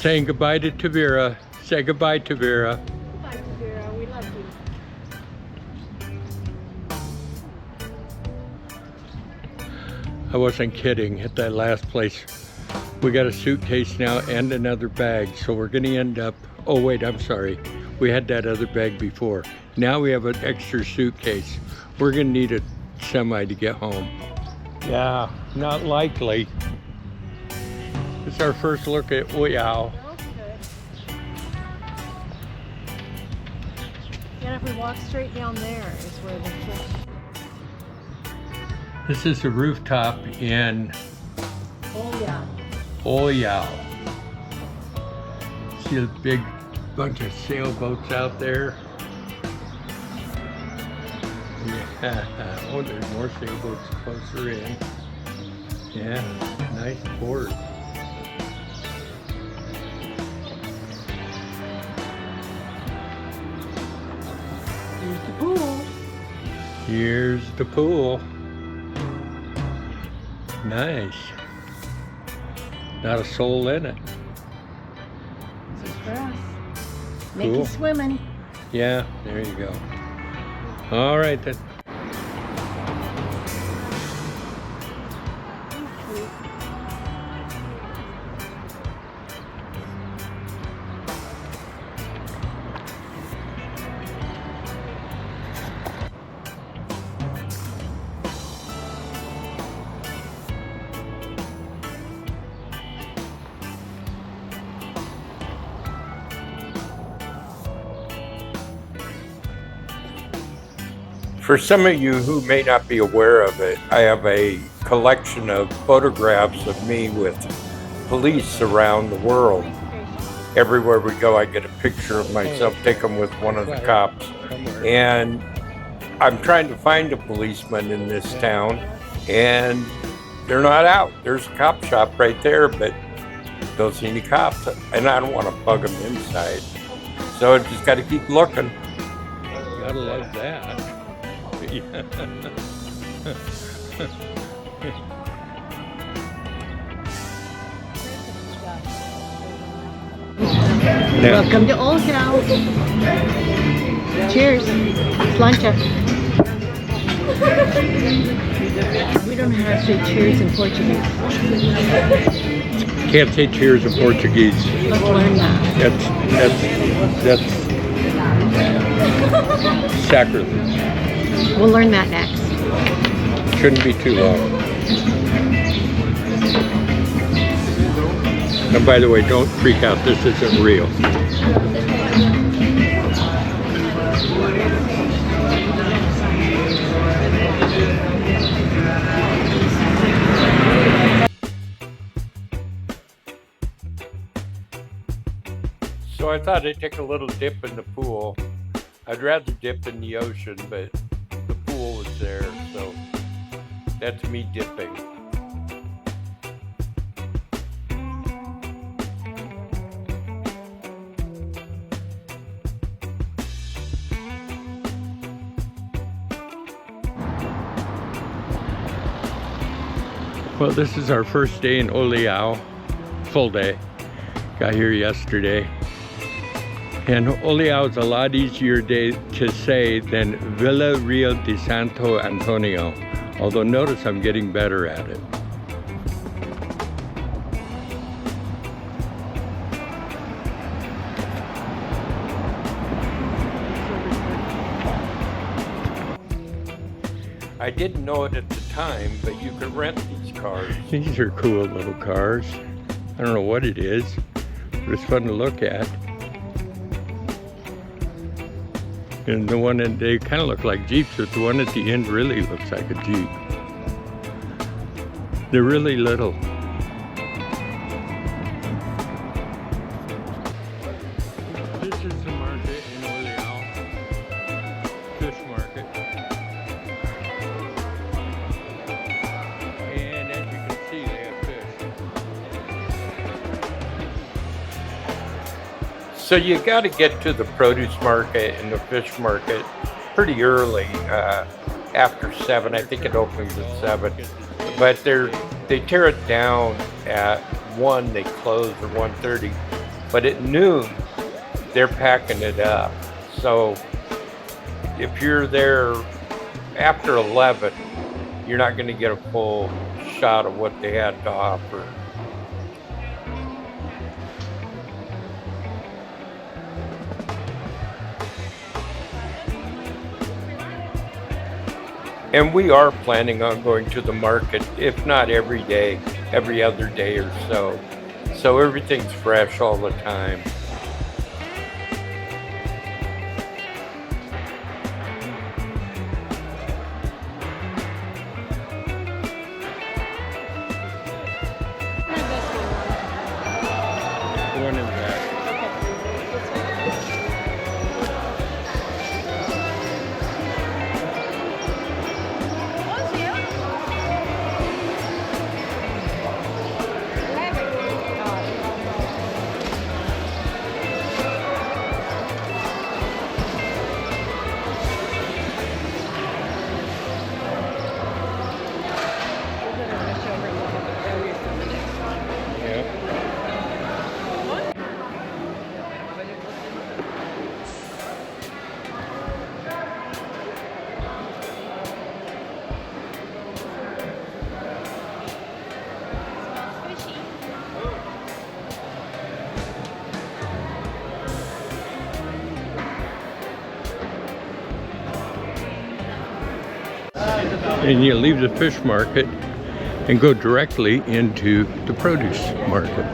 Saying goodbye to Tavira. Say goodbye, Tavira. Goodbye, Tavira. We love you. I wasn't kidding at that last place. We got a suitcase now and another bag, so we're gonna end up, oh wait, I'm sorry. We had that other bag before. Now we have an extra suitcase. We're gonna need a semi to get home. Yeah, not likely. It's our first look at Olhao. Yeah, if we walk straight down there is where the fish. This is the rooftop in Olhao. See a big bunch of sailboats out there? Yeah. Oh, there's more sailboats closer in. Yeah, nice port. Here's the pool. Here's the pool. Nice. Not a soul in it. This is for us. Cool. Mickey swimming. Yeah, there you go. All right then. For some of you who may not be aware of it, I have a collection of photographs of me with police around the world. Everywhere we go, I get a picture of myself taken with one of the cops. And I'm trying to find a policeman in this town, and they're not out. There's a cop shop right there, but don't see any cops. And I don't want to bug them inside. So I just got to keep looking. Gotta love that. Yeah. Welcome to Olhão. Cheers. Slancha. We don't know how to say cheers in Portuguese. Can't say cheers in Portuguese. Let's learn that. That's sacrilege. We'll learn that next. Shouldn't be too long. And by the way, don't freak out. This isn't real. So I thought I'd take a little dip in the pool. I'd rather dip in the ocean, but the pool was there, so that's me dipping. Well, this is our first day in Olhao, full day. Got here yesterday. And Olhao is a lot easier day to say than Villa Real de Santo Antonio. Although notice I'm getting better at it. I didn't know it at the time, but you can rent these cars. These are cool little cars. I don't know what it is, but it's fun to look at. And the one that they kind of look like Jeeps, but the one at the end really looks like a Jeep. They're really little. This is the market in Olhao, fish market. And as you can see, they have fish. So you got to get to the produce market and the fish market pretty early, after 7. I think it opens at 7. But they tear it down at 1. They close at 1:30. But at noon, they're packing it up. So if you're there after 11, you're not going to get a full shot of what they had to offer. And we are planning on going to the market, if not every day, every other day or so. So everything's fresh all the time. One in that. And you leave the fish market and go directly into the produce market.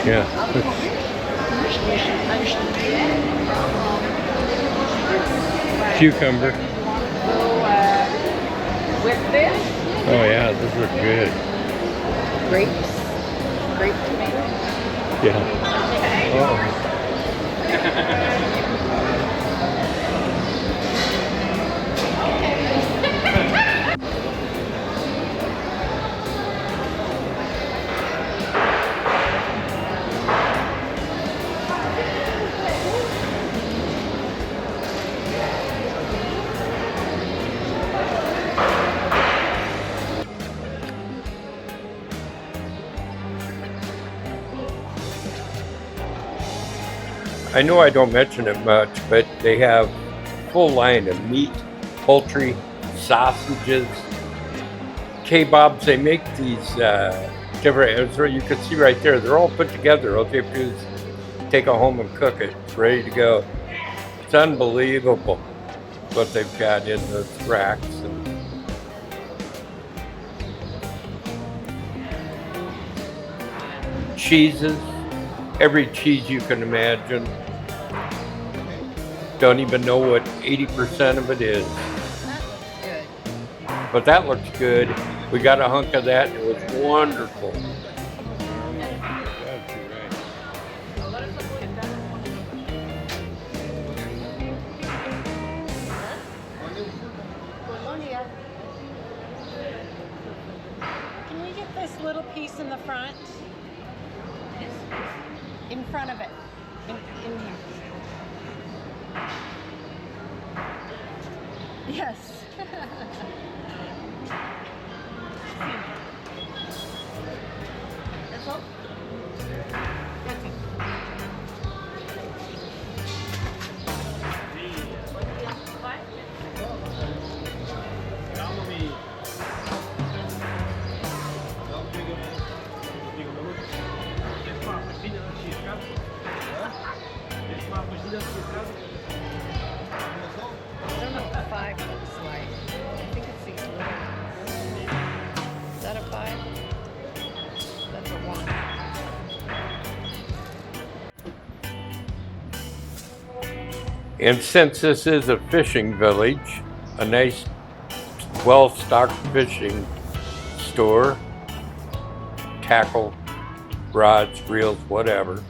Yeah. Cucumber. With this? Oh yeah, those are good. Grapes. Grape tomato. Yeah. Oh. I know I don't mention it much, but they have full line of meat, poultry, sausages, kebabs. They make these different, so you can see right there, they're all put together. All you have to do is take it home and cook it. It's ready to go. It's unbelievable what they've got in those racks. Cheeses, every cheese you can imagine. Don't even know what 80% of it is. Good. But that looks good. We got a hunk of that and it was wonderful. Can we get this little piece in the front? In front of it. In here. Yes. That's all? That's it. I don't know what 5 looks like. I think it's these little ones. Is that a 5? That's a 1. And since this is a fishing village, a nice, well-stocked fishing store, tackle, rods, reels, whatever.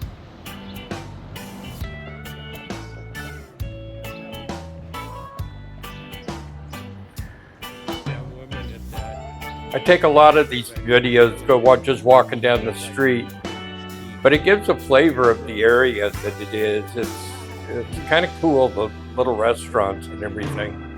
I take a lot of these videos, just walking down the street, but it gives a flavor of the area that it is. It's kind of cool, the little restaurants and everything.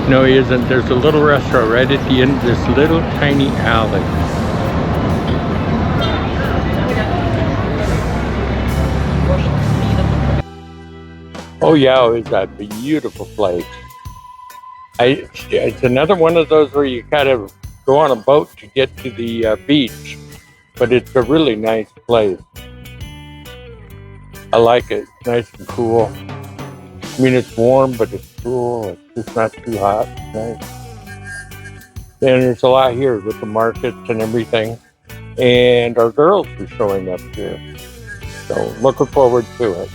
No, he isn't. There's a little restaurant right at the end of this little tiny alley. Olhao is a beautiful place. It's another one of those where you kind of go on a boat to get to the beach, but it's a really nice place. I like it. It's nice and cool. I mean, it's warm, but it's cool. It's just not too hot. It's nice. And there's a lot here with the markets and everything. And our girls are showing up here. So looking forward to it.